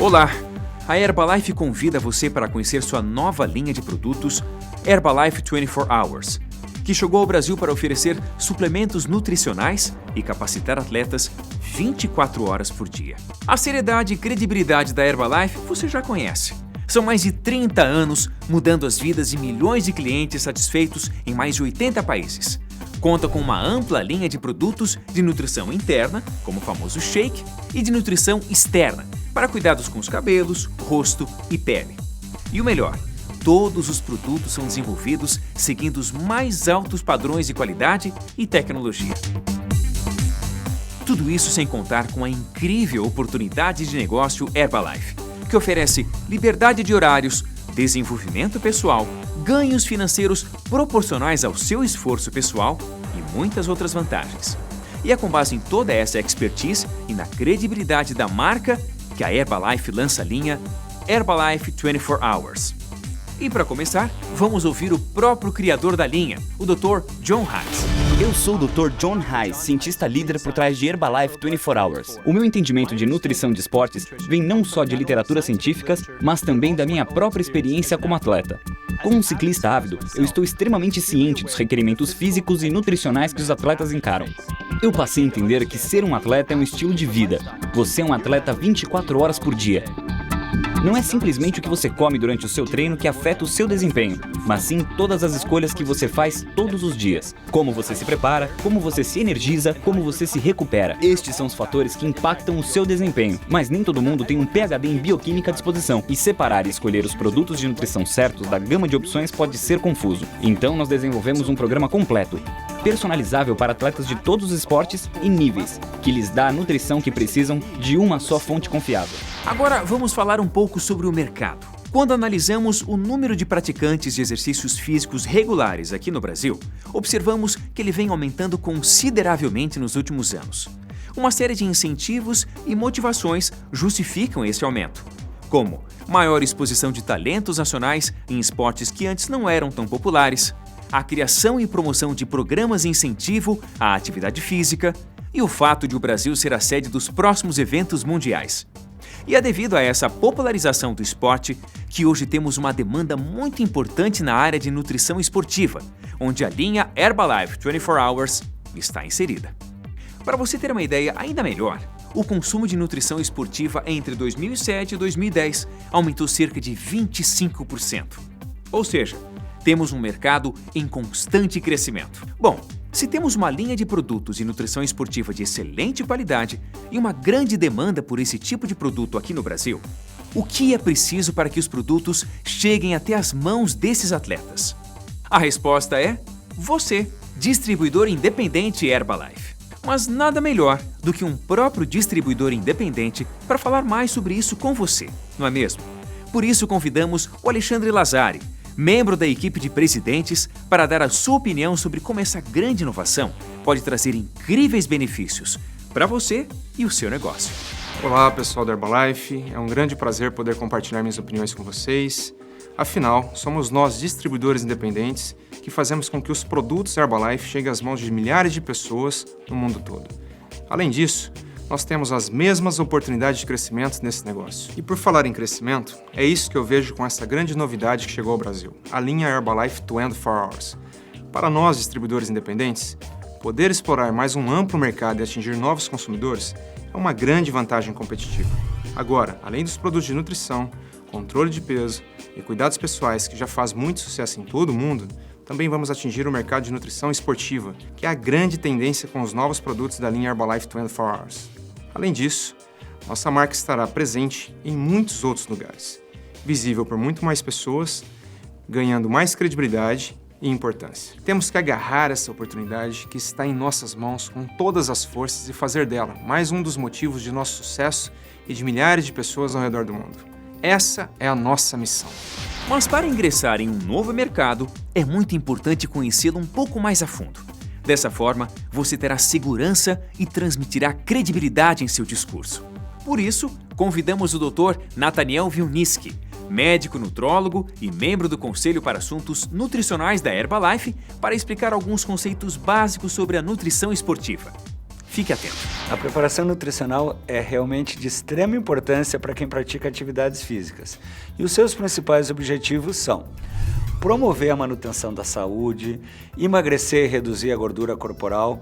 Olá! A Herbalife convida você para conhecer sua nova linha de produtos Herbalife 24 Hours, que chegou ao Brasil para oferecer suplementos nutricionais e capacitar atletas 24 horas por dia. A seriedade e credibilidade da Herbalife você já conhece. São mais de 30 anos mudando as vidas de milhões de clientes satisfeitos em mais de 80 países. Conta com uma ampla linha de produtos de nutrição interna, como o famoso shake, e de nutrição externa, para cuidados com os cabelos, rosto e pele. E o melhor, todos os produtos são desenvolvidos seguindo os mais altos padrões de qualidade e tecnologia. Tudo isso sem contar com a incrível oportunidade de negócio Herbalife, que oferece liberdade de horários, desenvolvimento pessoal, ganhos financeiros proporcionais ao seu esforço pessoal e muitas outras vantagens. E é com base em toda essa expertise e na credibilidade da marca que a Herbalife lança a linha Herbalife 24 Hours. E para começar, vamos ouvir o próprio criador da linha, o Dr. John Hayes. Eu sou o Dr. John Hayes, cientista líder por trás de Herbalife 24 Hours. O meu entendimento de nutrição de esportes vem não só de literaturas científicas, mas também da minha própria experiência como atleta. Como um ciclista ávido, eu estou extremamente ciente dos requerimentos físicos e nutricionais que os atletas encaram. Eu passei a entender que ser um atleta é um estilo de vida. Você é um atleta 24 horas por dia. Não é simplesmente o que você come durante o seu treino que afeta o seu desempenho, mas sim todas as escolhas que você faz todos os dias. Como você se prepara, como você se energiza, como você se recupera. Estes são os fatores que impactam o seu desempenho, mas nem todo mundo tem um PhD em bioquímica à disposição, e separar e escolher os produtos de nutrição certos da gama de opções pode ser confuso. Então nós desenvolvemos um programa completo, personalizável para atletas de todos os esportes e níveis, que lhes dá a nutrição que precisam de uma só fonte confiável. Agora vamos falar um pouco sobre o mercado. Quando analisamos o número de praticantes de exercícios físicos regulares aqui no Brasil, observamos que ele vem aumentando consideravelmente nos últimos anos. Uma série de incentivos e motivações justificam esse aumento, como maior exposição de talentos nacionais em esportes que antes não eram tão populares, a criação e promoção de programas de incentivo à atividade física e o fato de o Brasil ser a sede dos próximos eventos mundiais. E é devido a essa popularização do esporte que hoje temos uma demanda muito importante na área de nutrição esportiva, onde a linha Herbalife 24 Hours está inserida. Para você ter uma ideia ainda melhor, o consumo de nutrição esportiva entre 2007 e 2010 aumentou cerca de 25%. Ou seja, temos um mercado em constante crescimento. Bom, se temos uma linha de produtos de nutrição esportiva de excelente qualidade e uma grande demanda por esse tipo de produto aqui no Brasil, o que é preciso para que os produtos cheguem até as mãos desses atletas? A resposta é você, distribuidor independente Herbalife. Mas nada melhor do que um próprio distribuidor independente para falar mais sobre isso com você, não é mesmo? Por isso convidamos o Alexandre Lazzari, membro da equipe de presidentes, para dar a sua opinião sobre como essa grande inovação pode trazer incríveis benefícios para você e o seu negócio. Olá, pessoal da Herbalife. É um grande prazer poder compartilhar minhas opiniões com vocês. Afinal, somos nós, distribuidores independentes, que fazemos com que os produtos Herbalife cheguem às mãos de milhares de pessoas no mundo todo. Além disso, nós temos as mesmas oportunidades de crescimento nesse negócio. E por falar em crescimento, é isso que eu vejo com essa grande novidade que chegou ao Brasil, a linha Herbalife 24 Hours. Para nós, distribuidores independentes, poder explorar mais um amplo mercado e atingir novos consumidores é uma grande vantagem competitiva. Agora, além dos produtos de nutrição, controle de peso e cuidados pessoais que já faz muito sucesso em todo o mundo, também vamos atingir o mercado de nutrição esportiva, que é a grande tendência com os novos produtos da linha Herbalife 24 Hours. Além disso, nossa marca estará presente em muitos outros lugares, visível por muito mais pessoas, ganhando mais credibilidade e importância. Temos que agarrar essa oportunidade que está em nossas mãos com todas as forças e fazer dela mais um dos motivos de nosso sucesso e de milhares de pessoas ao redor do mundo. Essa é a nossa missão. Mas para ingressar em um novo mercado, é muito importante conhecê-lo um pouco mais a fundo. Dessa forma, você terá segurança e transmitirá credibilidade em seu discurso. Por isso, convidamos o Dr. Nathaniel Wilniski, médico nutrólogo e membro do Conselho para Assuntos Nutricionais da Herbalife, para explicar alguns conceitos básicos sobre a nutrição esportiva. Fique atento. A preparação nutricional é realmente de extrema importância para quem pratica atividades físicas. E os seus principais objetivos são promover a manutenção da saúde, emagrecer e reduzir a gordura corporal,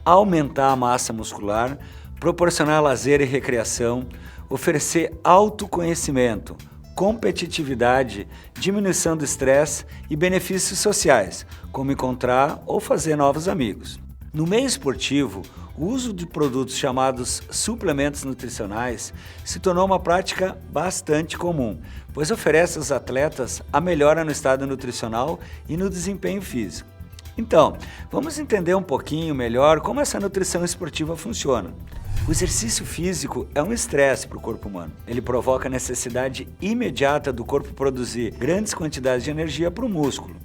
aumentar a massa muscular, proporcionar lazer e recreação, oferecer autoconhecimento, competitividade, diminuição do estresse e benefícios sociais, como encontrar ou fazer novos amigos. No meio esportivo, o uso de produtos chamados suplementos nutricionais se tornou uma prática bastante comum, pois oferece aos atletas a melhora no estado nutricional e no desempenho físico. Então, vamos entender um pouquinho melhor como essa nutrição esportiva funciona. O exercício físico é um estresse para o corpo humano. Ele provoca a necessidade imediata do corpo produzir grandes quantidades de energia para o músculo.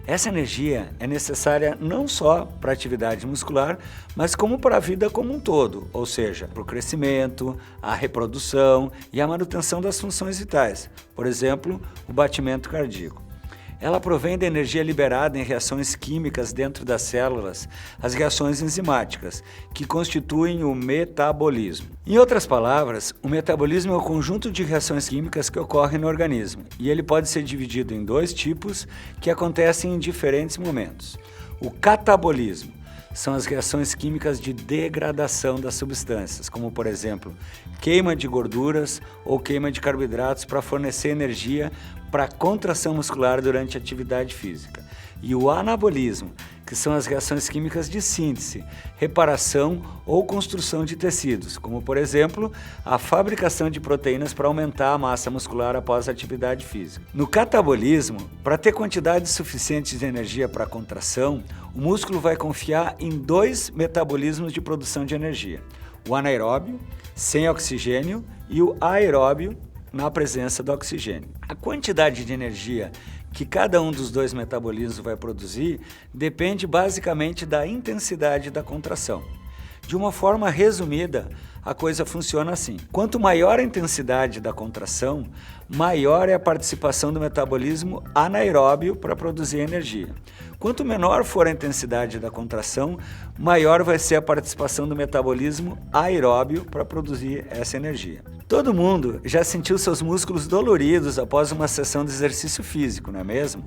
Essa energia é necessária não só para a atividade muscular, mas como para a vida como um todo, ou seja, para o crescimento, a reprodução e a manutenção das funções vitais, por exemplo, o batimento cardíaco. Ela provém da energia liberada em reações químicas dentro das células, as reações enzimáticas, que constituem o metabolismo. Em outras palavras, o metabolismo é o conjunto de reações químicas que ocorrem no organismo, e ele pode ser dividido em dois tipos que acontecem em diferentes momentos. O catabolismo são as reações químicas de degradação das substâncias, como por exemplo, queima de gorduras ou queima de carboidratos para fornecer energia para a contração muscular durante a atividade física. E o anabolismo, que são as reações químicas de síntese, reparação ou construção de tecidos, como por exemplo, a fabricação de proteínas para aumentar a massa muscular após a atividade física. No catabolismo, para ter quantidades suficientes de energia para a contração, o músculo vai confiar em dois metabolismos de produção de energia: o anaeróbio, sem oxigênio, e o aeróbio, na presença do oxigênio. A quantidade de energia que cada um dos dois metabolismos vai produzir depende basicamente da intensidade da contração. De uma forma resumida, a coisa funciona assim: quanto maior a intensidade da contração, maior é a participação do metabolismo anaeróbio para produzir energia. Quanto menor for a intensidade da contração, maior vai ser a participação do metabolismo aeróbio para produzir essa energia. Todo mundo já sentiu seus músculos doloridos após uma sessão de exercício físico, não é mesmo?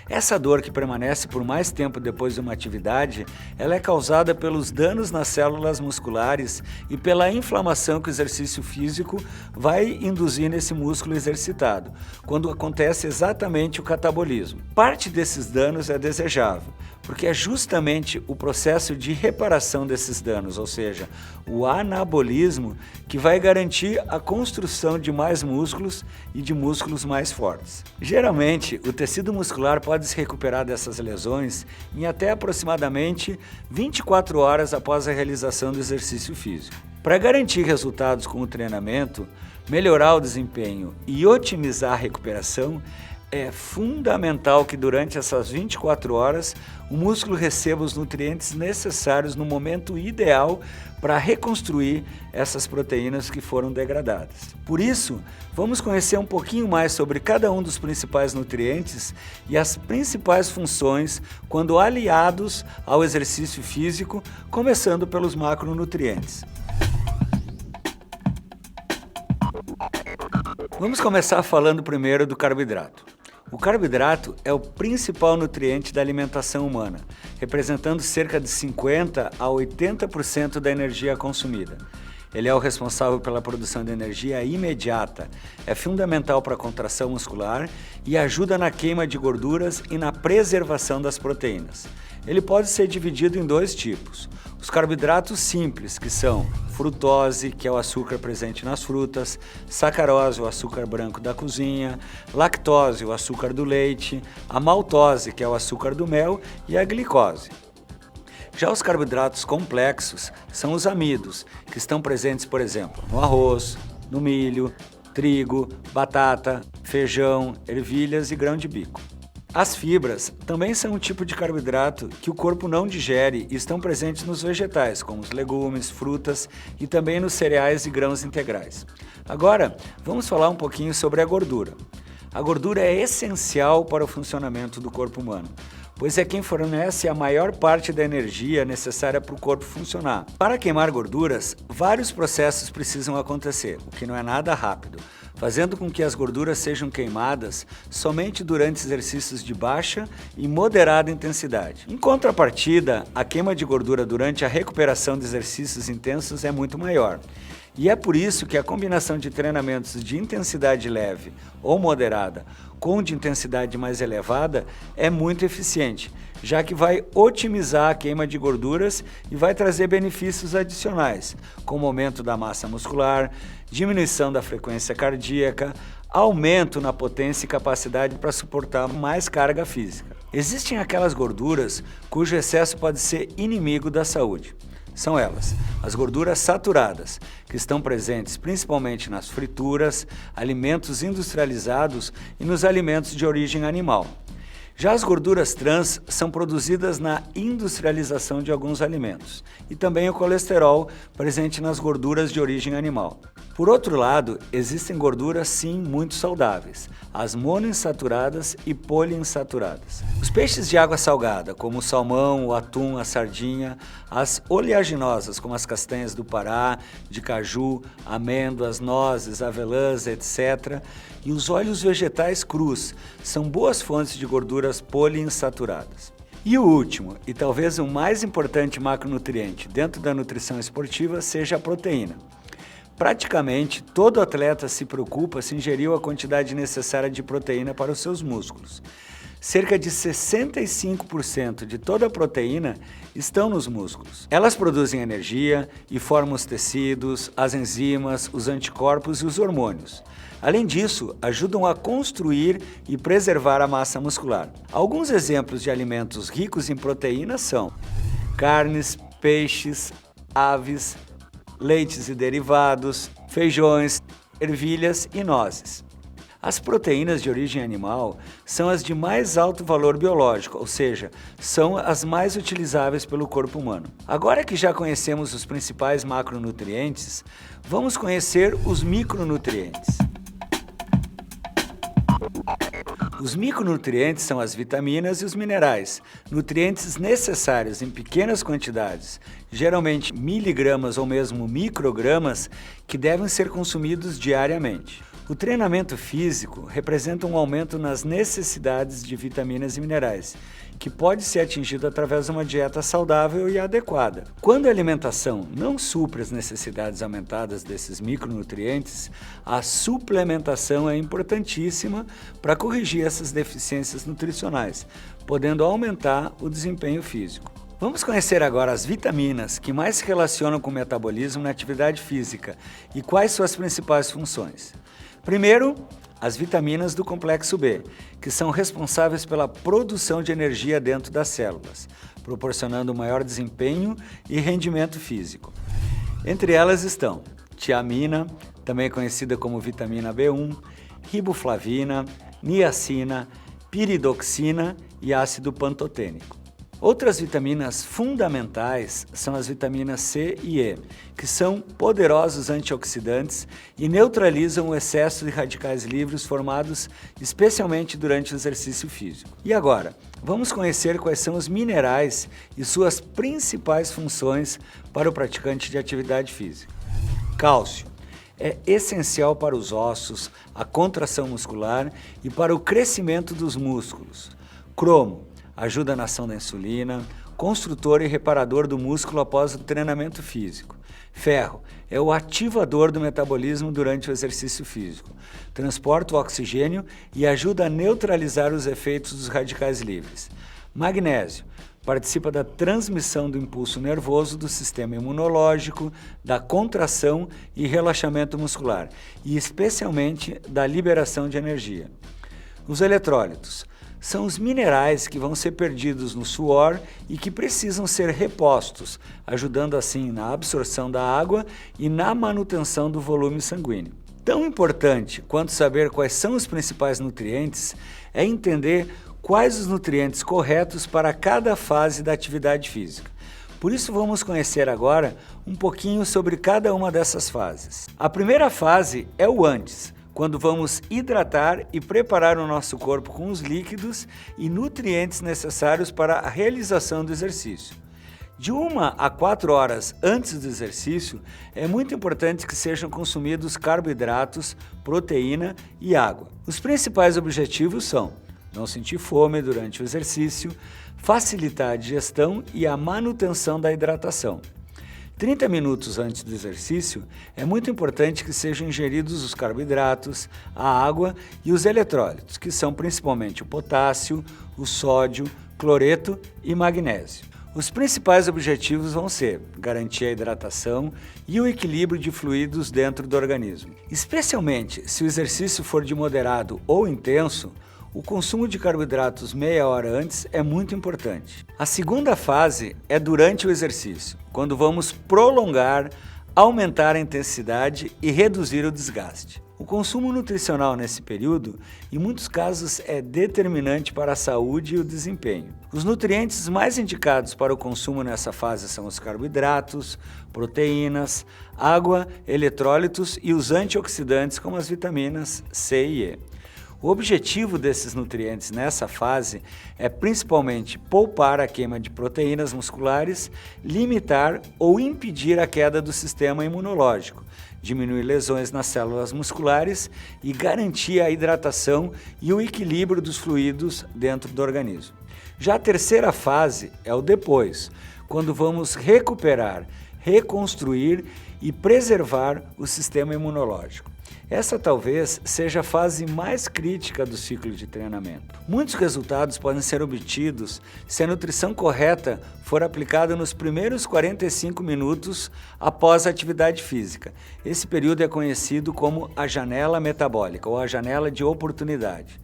Essa dor que permanece por mais tempo depois de uma atividade, ela é causada pelos danos nas células musculares e pela inflamação que o exercício físico vai induzir nesse músculo exercitado, quando acontece exatamente o catabolismo. Parte desses danos é desejável, porque é justamente o processo de reparação desses danos, ou seja, o anabolismo, que vai garantir a construção de mais músculos e de músculos mais fortes. Geralmente, o tecido muscular pode se recuperar dessas lesões em até aproximadamente 24 horas após a realização do exercício físico. Para garantir resultados com o treinamento, melhorar o desempenho e otimizar a recuperação, é fundamental que durante essas 24 horas o músculo receba os nutrientes necessários no momento ideal para reconstruir essas proteínas que foram degradadas. Por isso, vamos conhecer um pouquinho mais sobre cada um dos principais nutrientes e as principais funções quando aliados ao exercício físico, começando pelos macronutrientes. Vamos começar falando primeiro do carboidrato. O carboidrato é o principal nutriente da alimentação humana, representando cerca de 50% a 80% da energia consumida. Ele é o responsável pela produção de energia imediata, é fundamental para a contração muscular e ajuda na queima de gorduras e na preservação das proteínas. Ele pode ser dividido em dois tipos: os carboidratos simples, que são frutose, que é o açúcar presente nas frutas, sacarose, o açúcar branco da cozinha, lactose, o açúcar do leite, a maltose, que é o açúcar do mel, e a glicose. Já os carboidratos complexos são os amidos, que estão presentes, por exemplo, no arroz, no milho, trigo, batata, feijão, ervilhas e grão de bico. As fibras também são um tipo de carboidrato que o corpo não digere e estão presentes nos vegetais, como os legumes, frutas e também nos cereais e grãos integrais. Agora, vamos falar um pouquinho sobre a gordura. A gordura é essencial para o funcionamento do corpo humano, pois é quem fornece a maior parte da energia necessária para o corpo funcionar. Para queimar gorduras, vários processos precisam acontecer, o que não é nada rápido, fazendo com que as gorduras sejam queimadas somente durante exercícios de baixa e moderada intensidade. Em contrapartida, a queima de gordura durante a recuperação de exercícios intensos é muito maior. E é por isso que a combinação de treinamentos de intensidade leve ou moderada com de intensidade mais elevada é muito eficiente, já que vai otimizar a queima de gorduras e vai trazer benefícios adicionais, como aumento da massa muscular, diminuição da frequência cardíaca, aumento na potência e capacidade para suportar mais carga física. Existem aquelas gorduras cujo excesso pode ser inimigo da saúde. São elas, as gorduras saturadas, que estão presentes principalmente nas frituras, alimentos industrializados e nos alimentos de origem animal. Já as gorduras trans são produzidas na industrialização de alguns alimentos e também o colesterol presente nas gorduras de origem animal. Por outro lado, existem gorduras sim muito saudáveis, as monoinsaturadas e poliinsaturadas. Os peixes de água salgada, como o salmão, o atum, a sardinha, as oleaginosas, como as castanhas do Pará, de caju, amêndoas, nozes, avelãs, etc., e os óleos vegetais crus são boas fontes de gorduras poliinsaturadas. E o último, e talvez o mais importante macronutriente dentro da nutrição esportiva, seja a proteína. Praticamente todo atleta se preocupa se ingeriu a quantidade necessária de proteína para os seus músculos. Cerca de 65% de toda a proteína estão nos músculos. Elas produzem energia e formam os tecidos, as enzimas, os anticorpos e os hormônios. Além disso, ajudam a construir e preservar a massa muscular. Alguns exemplos de alimentos ricos em proteína são carnes, peixes, aves, leites e derivados, feijões, ervilhas e nozes. As proteínas de origem animal são as de mais alto valor biológico, ou seja, são as mais utilizáveis pelo corpo humano. Agora que já conhecemos os principais macronutrientes, vamos conhecer os micronutrientes. Os micronutrientes são as vitaminas e os minerais, nutrientes necessários em pequenas quantidades, geralmente miligramas ou mesmo microgramas, que devem ser consumidos diariamente. O treinamento físico representa um aumento nas necessidades de vitaminas e minerais, que pode ser atingido através de uma dieta saudável e adequada. Quando a alimentação não supre as necessidades aumentadas desses micronutrientes, a suplementação é importantíssima para corrigir essas deficiências nutricionais, podendo aumentar o desempenho físico. Vamos conhecer agora as vitaminas que mais se relacionam com o metabolismo na atividade física e quais suas principais funções. Primeiro, as vitaminas do complexo B, que são responsáveis pela produção de energia dentro das células, proporcionando maior desempenho e rendimento físico. Entre elas estão tiamina, também conhecida como vitamina B1, riboflavina, niacina, piridoxina e ácido pantotênico. Outras vitaminas fundamentais são as vitaminas C e E, que são poderosos antioxidantes e neutralizam o excesso de radicais livres formados especialmente durante o exercício físico. E agora, vamos conhecer quais são os minerais e suas principais funções para o praticante de atividade física. Cálcio é essencial para os ossos, a contração muscular e para o crescimento dos músculos. Cromo ajuda na ação da insulina, construtor e reparador do músculo após o treinamento físico. Ferro é o ativador do metabolismo durante o exercício físico. Transporta o oxigênio e ajuda a neutralizar os efeitos dos radicais livres. Magnésio participa da transmissão do impulso nervoso do sistema imunológico, da contração e relaxamento muscular, e especialmente da liberação de energia. Os eletrólitos são os minerais que vão ser perdidos no suor e que precisam ser repostos, ajudando assim na absorção da água e na manutenção do volume sanguíneo. Tão importante quanto saber quais são os principais nutrientes é entender quais os nutrientes corretos para cada fase da atividade física. Por isso vamos conhecer agora um pouquinho sobre cada uma dessas fases. A primeira fase é o antes, quando vamos hidratar e preparar o nosso corpo com os líquidos e nutrientes necessários para a realização do exercício. De 1 a 4 horas antes do exercício, é muito importante que sejam consumidos carboidratos, proteína e água. Os principais objetivos são não sentir fome durante o exercício, facilitar a digestão e a manutenção da hidratação. 30 minutos antes do exercício, é muito importante que sejam ingeridos os carboidratos, a água e os eletrólitos, que são principalmente o potássio, o sódio, cloreto e magnésio. Os principais objetivos vão ser garantir a hidratação e o equilíbrio de fluidos dentro do organismo. Especialmente se o exercício for de moderado ou intenso, o consumo de carboidratos meia hora antes é muito importante. A segunda fase é durante o exercício, quando vamos prolongar, aumentar a intensidade e reduzir o desgaste. O consumo nutricional nesse período, em muitos casos, é determinante para a saúde e o desempenho. Os nutrientes mais indicados para o consumo nessa fase são os carboidratos, proteínas, água, eletrólitos e os antioxidantes como as vitaminas C e E. O objetivo desses nutrientes nessa fase é principalmente poupar a queima de proteínas musculares, limitar ou impedir a queda do sistema imunológico, diminuir lesões nas células musculares e garantir a hidratação e o equilíbrio dos fluidos dentro do organismo. Já a terceira fase é o depois, quando vamos recuperar, reconstruir e preservar o sistema imunológico. Essa talvez seja a fase mais crítica do ciclo de treinamento. Muitos resultados podem ser obtidos se a nutrição correta for aplicada nos primeiros 45 minutos após a atividade física. Esse período é conhecido como a janela metabólica ou a janela de oportunidade.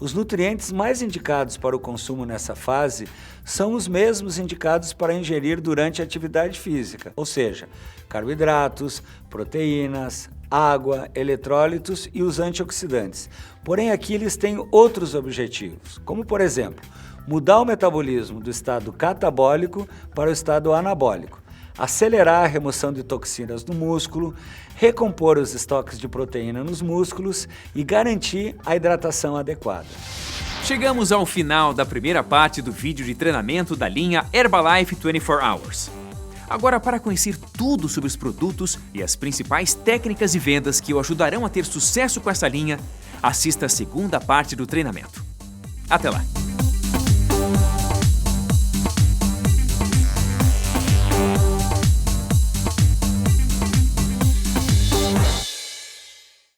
Os nutrientes mais indicados para o consumo nessa fase são os mesmos indicados para ingerir durante a atividade física, ou seja, carboidratos, proteínas, água, eletrólitos e os antioxidantes. Porém, aqui eles têm outros objetivos, como por exemplo, mudar o metabolismo do estado catabólico para o estado anabólico, acelerar a remoção de toxinas do músculo, recompor os estoques de proteína nos músculos e garantir a hidratação adequada. Chegamos ao final da primeira parte do vídeo de treinamento da linha Herbalife 24 Hours. Agora, para conhecer tudo sobre os produtos e as principais técnicas de vendas que o ajudarão a ter sucesso com essa linha, assista a segunda parte do treinamento. Até lá!